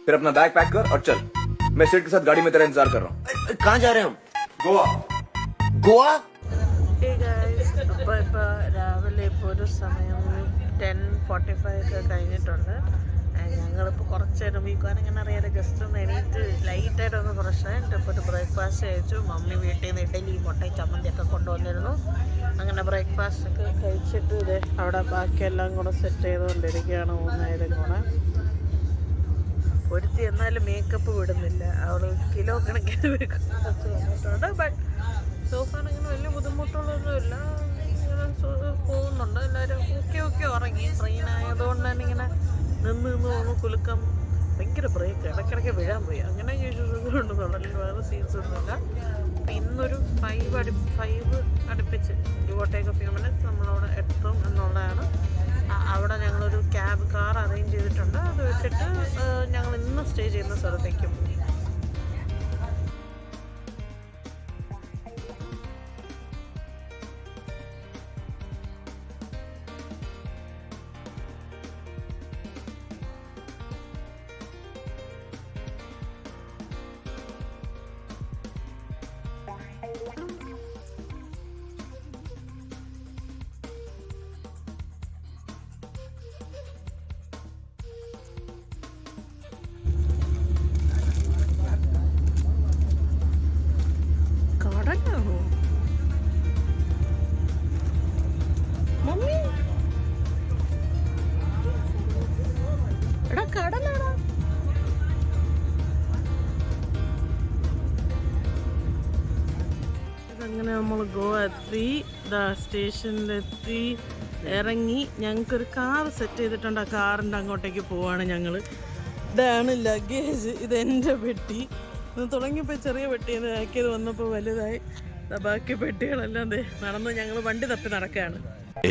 फिर अपना bag pack कर और चल. मैं सेठ के साथ गाड़ी में तेरा इंतजार कर रहा हूँ. कहाँ जा रहे हैं हम? गोवा. गोवा? Hey guys, ഇപ്പോൾ രാവിലെ ഇപ്പോൾ ഒരു സമയം 10:45 ഒക്കെ കഴിഞ്ഞിട്ടുണ്ട്. ഞങ്ങളിപ്പോൾ കുറച്ച് നേരം വീക്കാൻ ഇങ്ങനെ അറിയാതെ ജസ്റ്റ് ഒന്ന് എണീറ്റ് ലൈറ്റായിട്ട് ഒന്ന് ഫ്രഷ് ആയിട്ട് ഇപ്പോൾ ഒരു ബ്രേക്ക്ഫാസ്റ്റ് കഴിച്ചു. മമ്മി വീട്ടിൽ നിന്ന് ഇഡലി മുട്ടയും ചമ്മന്തിയൊക്കെ കൊണ്ടുവന്നിരുന്നു. അങ്ങനെ ബ്രേക്ക്ഫാസ്റ്റ് ഒക്കെ കഴിച്ചിട്ട് ഇത് അവിടെ ബാക്കിയെല്ലാം കൂടെ സെറ്റ് ചെയ്തുകൊണ്ടിരിക്കുകയാണ് മൂന്നായാലും കൂടെ. ഒരുത്തി എന്നാലും മേക്കപ്പ് വിടുന്നില്ല, അവൾ കിലോ കണക്കിന് മേക്കപ്പ് വന്നിട്ടുണ്ട്. ബട്ട് സോഫാണ് ഇങ്ങനെ വലിയ ബുദ്ധിമുട്ടുള്ളതൊന്നുമില്ല, ഇങ്ങനെ പോകുന്നുണ്ട്. എല്ലാവരും ഒക്കെ ഉറങ്ങി. ട്രെയിൻ ആയതുകൊണ്ട് തന്നെ ഇങ്ങനെ നിന്ന് പോകുന്നു. കുലുക്കം ഭയങ്കര ബ്രേക്ക്, ഇടയ്ക്കിടയ്ക്ക് വീഴാൻ പോയി. അങ്ങനെ ഉണ്ടെന്നുള്ളൂ, അല്ലെങ്കിൽ വേറെ സീൻസ് ഒന്നുമില്ല. ഇന്നൊരു 5 അടുപ്പിച്ച് ഗിവോട്ടേക്ക് ഫ്യൂ മിനിറ്റ്സ് നമ്മളവിടെ എത്തും എന്നുള്ളതാണ്. അവിടെ ഞങ്ങളൊരു കാർ അറേഞ്ച് ചെയ്തിട്ടുണ്ട്. അത് വെച്ചിട്ട് ഞങ്ങൾ ഇന്ന് സ്റ്റേ ചെയ്യുന്ന സ്ഥലത്തേക്ക് പോയി. മമ്മി എടാ കടലാടാ. ഇതങ്ങനെ നമ്മൾ ഗോവ എത്തി, സ്റ്റേഷനിലെത്തി, ഇറങ്ങി. ഞങ്ങൾക്കൊരു കാർ സെറ്റ് ചെയ്തിട്ടുണ്ട്. ആ കാറിൻ്റെ അങ്ങോട്ടേക്ക് പോവാണ് ഞങ്ങൾ. ഇതാണ് ലഗേജ്. ഇതെൻ്റെ പെട്ടി. ഇത് തുടങ്ങിയപ്പോൾ ചെറിയ പെട്ടിന്ന് ആക്കിയത് വന്നപ്പോൾ വലുതായി. ബാക്കി പെട്ടികളെല്ലാം നടന്ന് ഞങ്ങൾ വണ്ടി തപ്പി നടക്കുകയാണ്.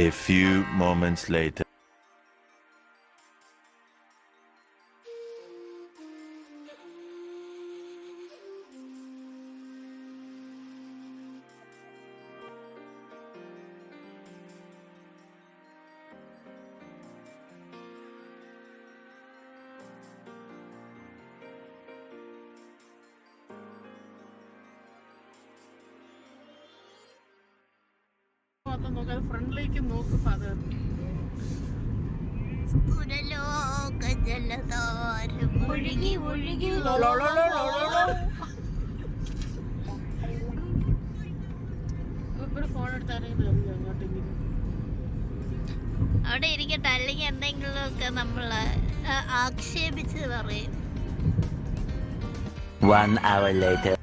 A few moments later. നോക്കാതെ ഫ്രണ്ടിലേക്ക് നോക്ക് ഫാദർ. ഫോൺ എടുത്താരെങ്കിലും അങ്ങോട്ടെങ്കിലും അവിടെ ഇരിക്കട്ടെ, അല്ലെങ്കിൽ എന്തെങ്കിലുമൊക്കെ നമ്മള് ആക്ഷേപിച്ച് പറയും. 1 hour later.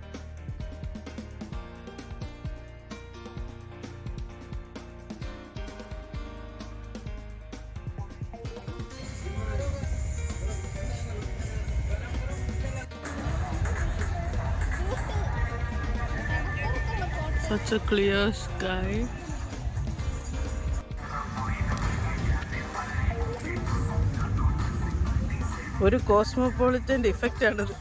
Such a clear sky. ഒരു കോസ്മോപൊളിറ്റൻ്റെ ഇഫക്റ്റ് ആണത്.